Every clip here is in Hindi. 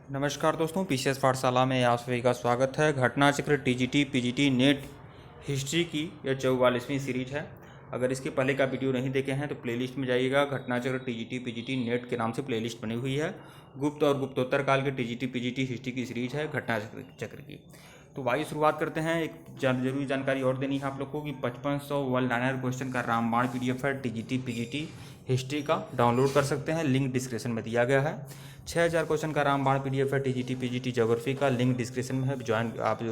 नमस्कार दोस्तों, पीसीएस पाठशाला में आप सभी का स्वागत है। घटना चक्र टीजीटी पीजीटी नेट हिस्ट्री की यह 44वीं सीरीज है। अगर इसके पहले का वीडियो नहीं देखे हैं तो प्लेलिस्ट में जाइएगा। घटना चक्र टीजीटी पीजीटी नेट के नाम से प्लेलिस्ट बनी हुई है। गुप्त और गुप्तोत्तर काल के टीजीटी पीजीटी हिस्ट्री की सीरीज है घटना चक्र की। तो आइए शुरुआत करते हैं। एक जरूरी जानकारी और देनी है आप लोग को कि 5500 वन लाइनर क्वेश्चन का रामबाण पीडीएफ है टीजीटी पीजीटी हिस्ट्री का, डाउनलोड कर सकते हैं। लिंक डिस्क्रिप्शन में दिया गया है। 6000 क्वेश्चन का रामबाण पीडीएफ है टीजीटी पीजीटी ज्योग्राफी का, लिंक डिस्क्रिप्शन में है, ज्वाइन आप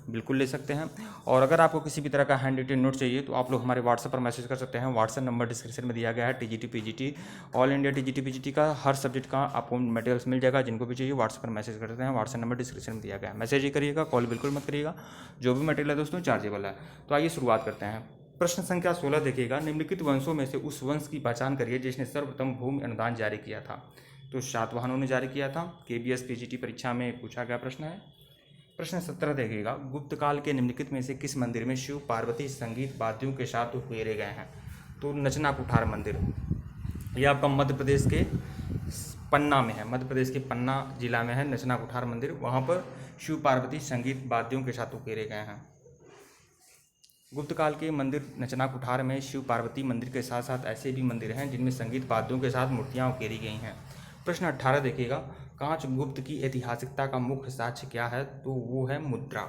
बिल्कुल ले सकते हैं। और अगर आपको किसी भी तरह का हैंड रिटेन नोट चाहिए तो आप लोग हमारे व्हाट्सएप पर मैसेज कर सकते हैं। व्हाट्सएप नंबर डिस्क्रिप्शन में दिया गया है। TGT PGT all India TGT PGT का हर सब्जेक्ट का आपको मटेरियल्स मिल जाएगा। जिनको भी चाहिए व्हाट्सएप पर मैसेज कर सकते हैं। व्हाट्सएप नंबर डिस्क्रिप्शन में दिया गया है। मैसेज ही करिएगा, कॉल बिल्कुल मत करिएगा। जो भी मटेरियल है दोस्तों चार्जेबल है। तो आइए शुरुआत करते हैं। प्रश्न संख्या 16 देखिएगा। निम्नलिखित वंशों में से उस वंश की पहचान करिए जिसने सर्वप्रथम भूमि अनुदान जारी किया था। तो सातवाहनों ने जारी किया था। केबीएस पीजीटी परीक्षा में पूछा गया प्रश्न है। प्रश्न 17 देखिएगा। गुप्त काल के निम्नलिखित में से किस मंदिर में शिव पार्वती संगीत वाद्यों के साथ उकेरे गए हैं। तो नचना कुठार मंदिर, यह आपका मध्य प्रदेश के पन्ना में है। मध्य प्रदेश के पन्ना जिला में है नचना कुठार मंदिर। वहाँ पर शिव पार्वती संगीत वाद्यों के साथ उकेरे गए हैं। गुप्त काल के मंदिर नचना कुठार में शिव पार्वती मंदिर के साथ साथ ऐसे भी मंदिर हैं जिनमें संगीत वाद्यों के साथ मूर्तियां उकेरी गई हैं। प्रश्न 18 देखिएगा। कांच गुप्त की ऐतिहासिकता का मुख्य साक्ष्य क्या है। तो वो है मुद्रा।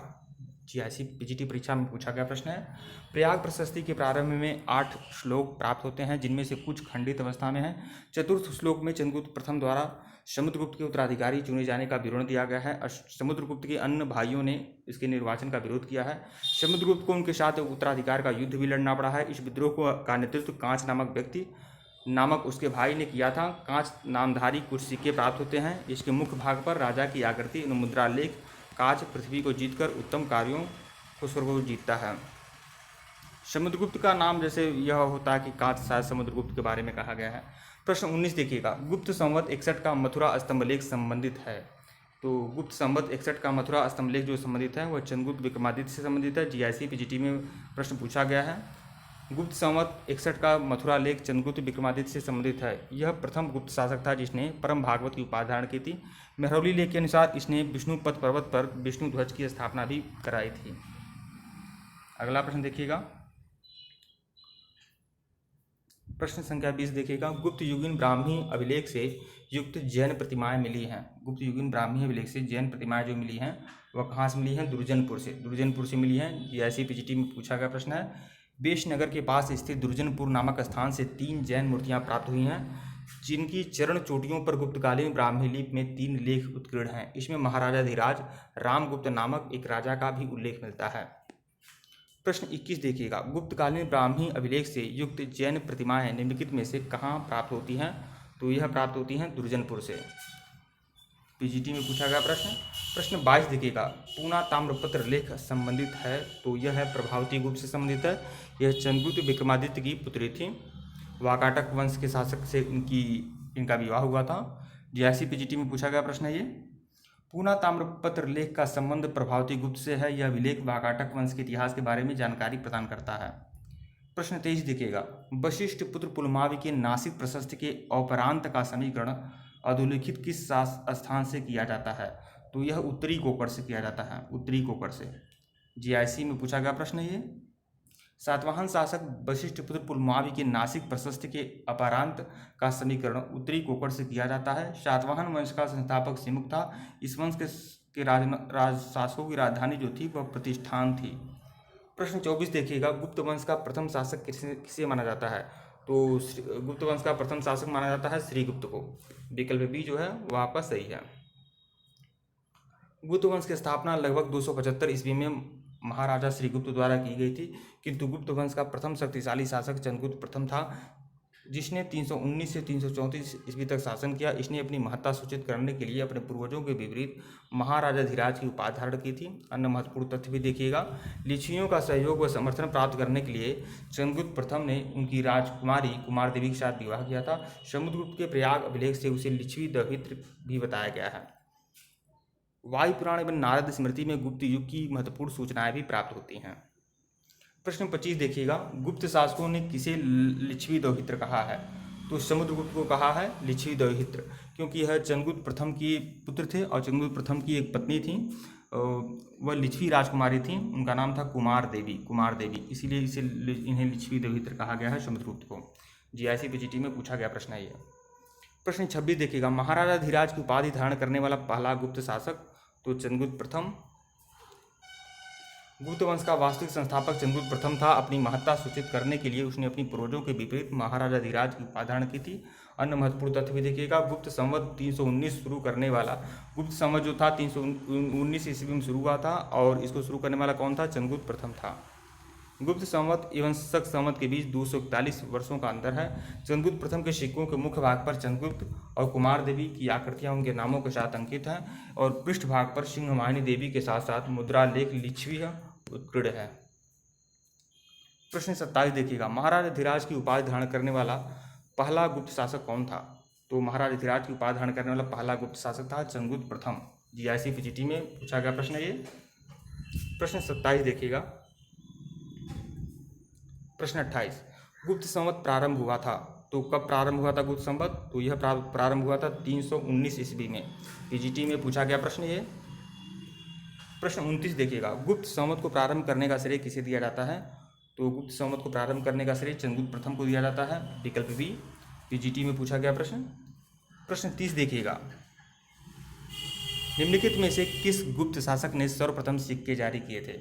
जीआईसी पीजीटी परीक्षा में पूछा गया प्रश्न है। प्रयाग प्रशस्ति के प्रारंभ में 8 श्लोक प्राप्त होते हैं जिनमें से कुछ खंडित अवस्था में हैं। चतुर्थ श्लोक में चंद्रगुप्त प्रथम द्वारा समुद्रगुप्त के उत्तराधिकारी चुने जाने का विवरण दिया गया है। समुद्रगुप्त के अन्य भाइयों ने इसके निर्वाचन का विरोध किया है। समुद्रगुप्त को उनके साथ उत्तराधिकार का युद्ध भी लड़ना पड़ा है। इस विद्रोह का नेतृत्व कांच नामक व्यक्ति नामक उसके भाई ने किया था। कांच नामधारी कुछ सिक्के प्राप्त होते हैं। इसके मुख्य भाग पर राजा की आकृति मुद्रालेख कांच पृथ्वी को जीतकर उत्तम कार्यों को स्वर्ग को जीतता है। समुद्रगुप्त का नाम जैसे यह होता है कि कांच शायद समुद्रगुप्त के बारे में कहा गया है। प्रश्न 19 देखिएगा। गुप्त संवत 61 का मथुरा स्तंभलेख संबंधित है। तो गुप्त संवत 61 का मथुरा स्तंभलेख जो संबंधित है वह चंद्रगुप्त विक्रमादित्य से संबंधित है। जीआईसी पीजीटी में प्रश्न पूछा गया है। गुप्त संवत 61 का मथुरा लेख चंद्रगुप्त विक्रमादित्य से संबंधित है। यह प्रथम गुप्त शासक था जिसने परम भागवत की उपाधि धारण की थी। मेहरौली लेख के अनुसार इसने विष्णुपद पर्वत पर विष्णु ध्वज की स्थापना भी कराई थी। अगला प्रश्न देखिएगा। प्रश्न संख्या 20 देखिएगा। गुप्त युगीन ब्राह्मी अभिलेख से युक्त जैन प्रतिमाएं मिली हैं। गुप्त युगीन ब्राह्मी अभिलेख से जैन प्रतिमाएं जो मिली हैं वह कहाँ से मिली हैं। दुर्जनपुर से। दुर्जनपुर से मिली हैं। जीआईसी पीजीटी में पूछा गया प्रश्न है। बेशनगर के पास स्थित दुर्जनपुर नामक स्थान से 3 जैन मूर्तियां प्राप्त हुई हैं जिनकी चरण चोटियों पर गुप्तकालीन ब्राह्मी लिपि में 3 लेख उत्कीर्ण हैं। इसमें महाराजा धीराज रामगुप्त नामक एक राजा का भी उल्लेख मिलता है। प्रश्न 21 देखिएगा। गुप्तकालीन ब्राह्मी अभिलेख से युक्त जैन प्रतिमाएं निम्नलिखित में से कहाँ प्राप्त होती हैं। तो यह प्राप्त होती हैं दुर्जनपुर से। पीजीटी में पूछा गया प्रश्न। प्रश्न 22 देखिएगा। पूना ताम्रपत्र लेख संबंधित है। तो यह है प्रभावती गुप्त से संबंधित है। यह चंद्रगुप्त विक्रमादित्य की पुत्री थी। वाकाटक वंश के शासक से इनका विवाह हुआ था। जीआईसी पीजीटी में पूछा गया प्रश्न है ये। पूना ताम्रपत्र लेख का संबंध प्रभावती गुप्त से है। यह अभिलेख वाकाटक वंश के इतिहास के बारे में जानकारी प्रदान करता है। प्रश्न 23 देखिएगा। वशिष्ठ पुत्र पुलमावी के नासिक प्रशस्ति के औपरांत का समीकरण अधोलिखित किस स्थान से किया जाता है। तो यह उत्तरी कोकड़ से किया जाता है। उत्तरी कोकड़ से। जीआईसी में पूछा गया प्रश्न है ये। सातवाहन शासक वशिष्ठ पुत्र पुलमावी के नासिक प्रशस्ति के अपरांत का समीकरण उत्तरी कोकड़ से किया जाता है। सातवाहन वंश का संस्थापक सिमुक था। इस वंश के शासकों की राजधानी जो थी वह प्रतिष्ठान थी। प्रश्न 24 देखिएगा। गुप्त वंश का प्रथम शासक किसे माना जाता है। तो गुप्त वंश का प्रथम शासक माना जाता है श्रीगुप्त को। विकल्प बी जो है वह आपका सही है। गुप्त वंश की स्थापना लगभग 275 ईस्वी में महाराजा श्रीगुप्त द्वारा की गई थी। किंतु गुप्त वंश का प्रथम शक्तिशाली शासक चंद्रगुप्त प्रथम था जिसने 319 से 334 ईस्वी तक शासन किया। इसने अपनी महत्ता सूचित करने के लिए अपने पूर्वजों के विपरीत महाराजा धीराज की उपाधि धारण की थी। अन्य महत्वपूर्ण तथ्य भी देखिएगा। लिच्छवियों का सहयोग व समर्थन प्राप्त करने के लिए चंद्रगुप्त प्रथम ने उनकी राजकुमारी कुमार देवी के साथ विवाह किया था। समुद्रगुप्त के प्रयाग अभिलेख से उसे लिच्छवी दौहित्र भी बताया गया है। वायु पुराण एवं नारद स्मृति में गुप्त युग की महत्वपूर्ण सूचनाएं भी प्राप्त होती हैं। प्रश्न 25 देखिएगा। गुप्त शासकों ने किसे लिच्छवी दौहित्र कहा है। तो समुद्रगुप्त को कहा है लिच्छवी दौहित्र। क्योंकि यह चंद्रगुप्त प्रथम की पुत्र थे और चंद्रगुप्त प्रथम की एक पत्नी थी, वह लिच्छवी राजकुमारी थी, उनका नाम था कुमार देवी, इसीलिए इन्हें लिच्छवी देवहित्र कहा गया है समुद्रगुप्त को। जीआईसी पीजीटी में पूछा गया प्रश्न है ये। प्रश्न 26 देखिएगा, महाराजा धीराज की उपाधि धारण करने वाला पहला गुप्त शासक, तो चंद्रगुप्त प्रथम। गुप्त वंश का वास्तविक संस्थापक चंद्रगुप्त प्रथम था। अपनी महत्ता सूचित करने के लिए उसने अपनी पूर्वजों के विपरीत महाराजा धीराज की उपाधि धारण की थी। अन्य महत्वपूर्ण तथ्य भी देखिएगा, गुप्त संवत 319 शुरू करने वाला, गुप्त संवत जो था 319 ईस्वी में शुरू हुआ था और इसको शुरू करने वाला कौन था? चंद्रगुप्त प्रथम था। गुप्त संवत एवं शक संवत के बीच 241 वर्षों का अंतर है। चंद्रगुप्त प्रथम के सिक्कों के मुख्य भाग पर चंद्रगुप्त और कुमार देवी की आकृतियां उनके नामों के साथ अंकित हैं और पृष्ठ भाग पर सिंहवाहिनी देवी के साथ साथ मुद्रा लेख लिच्छवी उत्कीर्ण है। प्रश्न 27 देखिएगा, महाराजा धीराज की उपाधि धारण करने वाला पहला गुप्त शासक कौन था? तो महाराजा धीराज की उपाधि धारण करने वाला पहला गुप्त शासक था चंद्रगुप्त प्रथम। जीआईसी पीजीटी में पूछा गया प्रश्न है ये। प्रश्न 27 देखिएगा। प्रश्न 28, गुप्त संवत प्रारंभ हुआ था, तो कब प्रारंभ हुआ था गुप्त संवत? तो यह प्रारंभ हुआ था 319 ईस्वी में। पीजीटी में पूछा गया प्रश्न ये। प्रश्न 29 देखिएगा, गुप्त संवत को प्रारंभ करने का श्रेय किसे दिया जाता है? तो गुप्त संवत को प्रारंभ करने का श्रेय चंद्रगुप्त प्रथम को दिया जाता है, विकल्प बी। पीजीटी में पूछा गया प्रश्न। प्रश्न 30 देखिएगा, निम्नलिखित में से किस गुप्त शासक ने सर्वप्रथम सिक्के जारी किए थे?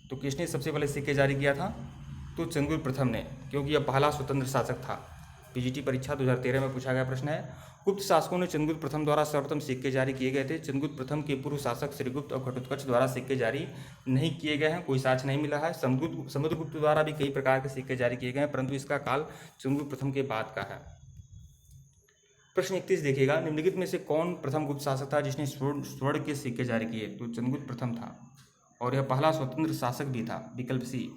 तो किसने सबसे पहले सिक्के जारी किया था? तो चंद्रगुप्त प्रथम ने, क्योंकि यह पहला स्वतंत्र शासक था। पीजीटी परीक्षा 2013 में पूछा गया प्रश्न है। गुप्त शासकों ने चंद्रगुप्त प्रथम द्वारा सर्वप्रथम सिक्के जारी किए गए थे। चंद्रगुप्त प्रथम के पूर्व शासक श्रीगुप्त और घटोत्कच द्वारा सिक्के जारी नहीं किए गए हैं, कोई साक्ष्य नहीं मिला है। समुद्रगुप्त द्वारा भी कई प्रकार के सिक्के जारी किए गए हैं, परंतु इसका काल चंद्रगुप्त प्रथम के बाद का है। प्रश्न 31 देखिएगा, निम्नलिखित में से कौन प्रथम गुप्त शासक था जिसने स्वर्ण के सिक्के जारी किए? तो चंद्रगुप्त प्रथम था और यह पहला स्वतंत्र शासक भी था, विकल्प सी।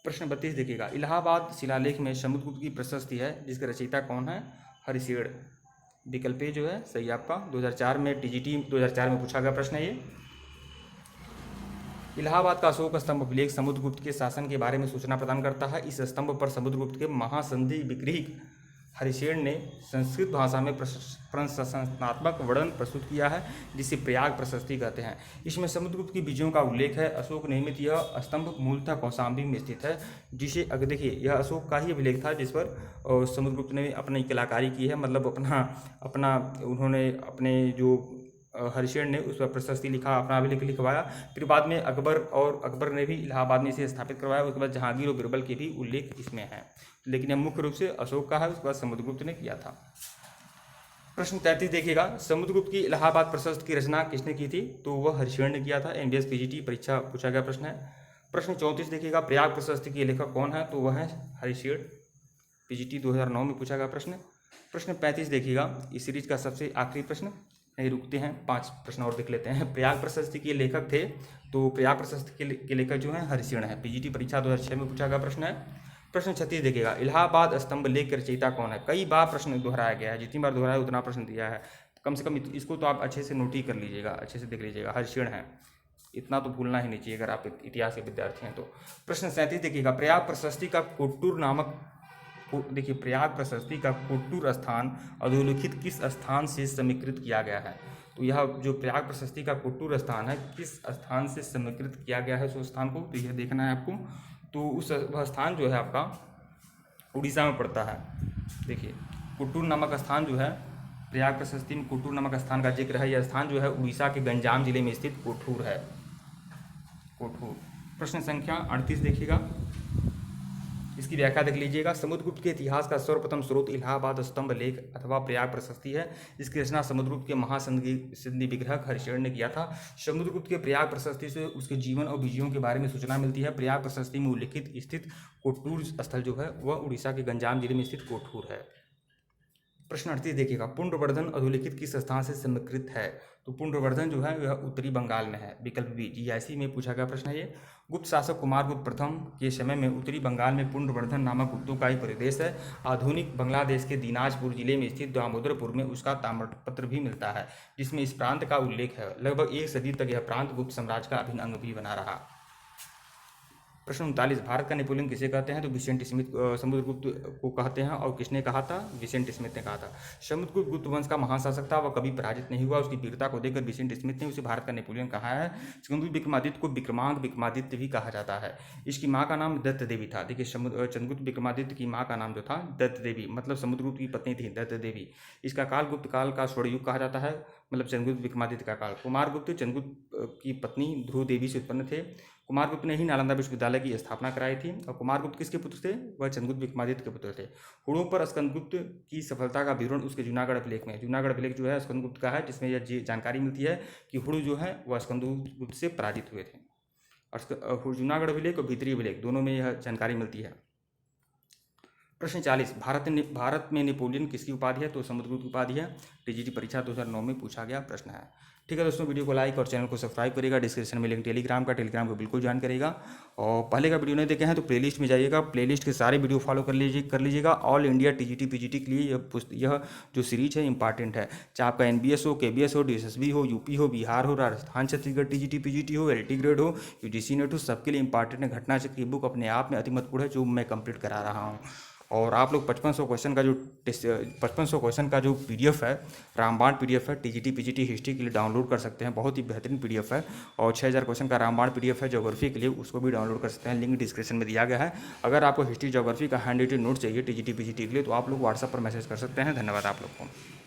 प्रश्न 32 देखिएगा, इलाहाबाद शिलालेख में समुद्रगुप्त की प्रशस्ति है जिसके रचयिता कौन है? हरिशेन, विकल्प ए जो है सही आपका। 2004 में टीजीटी 2004 में पूछा गया प्रश्न है ये। इलाहाबाद का अशोक स्तंभ अभिलेख समुद्रगुप्त के शासन के बारे में सूचना प्रदान करता है। इस स्तंभ पर समुद्रगुप्त के महासंधि विग्रह हरिशेन ने संस्कृत भाषा में प्रशंसात्मक वर्णन प्रस्तुत किया है, जिसे प्रयाग प्रशस्ति कहते हैं। इसमें समुद्रगुप्त की विजयों का उल्लेख है। अशोक निर्मित यह स्तंभ मूलतः कौशाम्बी में स्थित है, जिसे अगर देखिए यह अशोक का ही अभिलेख था जिस पर समुद्रगुप्त ने अपनी कलाकारी की है, मतलब अपना उन्होंने अपने जो हरिशेन ने उस पर प्रशस्ति लिखा, अपना अभिलेख लिखवाया। फिर बाद में अकबर ने भी इलाहाबाद में इसे स्थापित करवाया। उसके बाद जहांगीर और बीरबल के भी उल्लेख इसमें है, लेकिन यह मुख्य रूप से अशोक का है, उसके बाद समुद्रगुप्त ने किया था। प्रश्न 33 देखिएगा, समुद्रगुप्त की इलाहाबाद प्रशस्ति की रचना किसने की थी? तो वह हरिशेन ने किया था। एमबीएस पीजीटी परीक्षा पूछा गया प्रश्न है। प्रश्न 34 देखिएगा, प्रयाग प्रशस्ति के लेखक कौन है? तो वह है हरिशेन, पीजीटी 2009 में पूछा गया प्रश्न। प्रश्न 35 देखिएगा, इस सीरीज का सबसे आखिरी प्रश्न, नहीं रुकते हैं 5 प्रश्न और देख लेते हैं। प्रयाग प्रशस्ति के लेखक थे, तो प्रयाग प्रशस्ति के लेखक जो है हरिशेन है। पीजीटी परीक्षा 2006 में पूछा गया प्रश्न है। प्रश्न 36 देखिएगा, इलाहाबाद स्तंभ लेख के रचयिता कौन है? कई बार प्रश्न दोहराया गया है, जितनी बार दोहराया उतना प्रश्न दिया है, कम से कम इसको तो आप अच्छे से नोट ही कर लीजिएगा, अच्छे से देख लीजिएगा, हरिशेन है, इतना तो भूलना ही नहीं चाहिए अगर आप इतिहास के विद्यार्थी हैं तो। प्रश्न 37 देखिएगा, प्रयाग प्रशस्ति का कोट्टूर नामक, देखिए प्रयाग प्रशस्ति का कोट्टूर स्थान अधोलिखित किस स्थान से समीकृत किया गया है? तो यह जो प्रयाग प्रशस्ति का कोट्टूर स्थान है, किस स्थान से समीकृत किया गया है उस स्थान को, तो यह देखना है आपको। तो उस वह स्थान जो है आपका उड़ीसा में पड़ता है। देखिए कोट्टूर नामक स्थान जो है, प्रयाग प्रशस्ति में कोट्टूर नामक स्थान का जिक्र है। यह स्थान जो है उड़ीसा के गंजाम जिले में स्थित कोठूर है, कोठूर। प्रश्न संख्या 38 देखिएगा, इसकी व्याख्या देख लीजिएगा। समुद्रगुप्त के इतिहास का सर्वप्रथम स्रोत इलाहाबाद स्तंभ लेख अथवा प्रयाग प्रशस्ति है। इसकी रचना समुद्रगुप्त के महासंधि विग्रह हरिशेन ने किया था। समुद्रगुप्त के प्रयाग प्रशस्ति से उसके जीवन और विजयों के बारे में सूचना मिलती है। प्रयाग प्रशस्ति में उल्लिखित स्थित कोट्टूर स्थल जो है वह उड़ीसा के गंजाम जिले में स्थित कोठूर है। प्रश्न 38 देखिएगा, पुंड्रवर्धन अधोलिखित किस स्थान से समीकृत है? तो पुंड्रवर्धन जो है वह उत्तरी बंगाल में है, विकल्प बी। जीआईसी में पूछा गया प्रश्न है ये। गुप्त शासक कुमारगुप्त प्रथम के समय में उत्तरी बंगाल में पुंड्रवर्धन नामक गुप्तों का एक प्रदेश है। आधुनिक बांग्लादेश के दिनाजपुर जिले में स्थित दामोदरपुर में उसका ताम्रपत्र भी मिलता है, जिसमें इस प्रांत का उल्लेख है। लगभग 1 सदी तक यह प्रांत गुप्त साम्राज्य का अभिन्न अंग भी बना रहा। प्रश्न 39, भारत का नेपोलियन किसे कहते हैं? तो विसेंट स्मिथ समुद्रगुप्त को कहते हैं। और किसने कहा था? विसेंट स्मिथ ने कहा था। समुद्रगुप्त गुप्त वंश का महाशासक था, वह कभी पराजित नहीं हुआ। उसकी वीरता को देखकर विसेंट स्मिथ ने उसे भारत का नेपोलियन कहा है। चंद्रगुप्त विक्रमादित्य को विक्रमादित्य भी कहा जाता है। इसकी माँ का नाम दत्त देवी था। देखिए, चंद्रगुप्त विक्रमादित्य की माँ का नाम जो था दत्त देवी, मतलब समुद्रगुप्त की पत्नी थी दत्त देवी। इसका काल गुप्त काल का स्वर्णयुग कहा जाता है, मतलब चंद्रगुप्त विक्रमादित्य का काल। कुमारगुप्त चंद्रगुप्त की पत्नी ध्रुव देवी से उत्पन्न थे। कुमारगुप्त ने ही नालंदा विश्वविद्यालय की स्थापना कराई थी। और कुमारगुप्त किसके पुत्र थे? वह चंद्रगुप्त विक्रमादित्य के पुत्र थे। हुड़ों पर स्कंदगुप्त की सफलता का विवरण उसके जूनागढ़ अभिलेख में है। जूनागढ़ अभिलेख जो है स्कंदगुप्त का है, जिसमें यह जानकारी मिलती है कि हुड़ जो है वह स्कंदगुप्त से पराजित हुए थे। और जूनागढ़ अभिलेख और भीतरी अभिलेख दोनों में यह जानकारी मिलती है। प्रश्न 40, भारत में नेपोलियन किसकी उपाधि है? तो समुद्रगुप्त की उपाधि है। टीजीटी परीक्षा 2009 में पूछा गया प्रश्न है। ठीक है दोस्तों, वीडियो को लाइक और चैनल को सब्सक्राइब करिएगा। डिस्क्रिप्शन में लिंक टेलीग्राम को बिल्कुल ज्वाइन करेगा। और पहले का वीडियो नहीं देखे हैं तो प्लेलिस्ट में जाइएगा, प्लेलिस्ट के सारे वीडियो फॉलो कर लीजिएगा। ऑल इंडिया टीजीटी पीजीटी के लिए यह जो सीरीज है इंपॉर्टेंट है। चाहे आपका एनबीएस हो, केबीएस हो, डीएसएसबी हो, यूपी हो, बिहार हो, राजस्थान छत्तीसगढ़ टीजीटी पीजीटी हो, एलटी ग्रेड हो, यूजीसी नेट हो, सबके लिए इंपॉर्टेंट है। घटनाचक्र की बुक अपने आप में अति महत्वपूर्ण है, जो मैं कंप्लीट करा रहा हूँ। और आप लोग 5500 क्वेश्चन का जो पीडीएफ है, रामबाण पीडीएफ है, टीजीटी पीजीटी हिस्ट्री के लिए डाउनलोड कर सकते हैं। बहुत ही बेहतरीन पीडीएफ है। और 6000 क्वेश्चन का रामबाण पीडीएफ है ज्योग्राफी के लिए, उसको भी डाउनलोड कर सकते हैं। लिंक डिस्क्रिप्शन में दिया गया है। अगर आपको हिस्ट्री ज्योग्राफी का हैंड रिटन नोट चाहिए टीजीटी पीजीटी के लिए, तो आप लोग व्हाट्सएप पर मैसेज कर सकते हैं। धन्यवाद आप लोग को।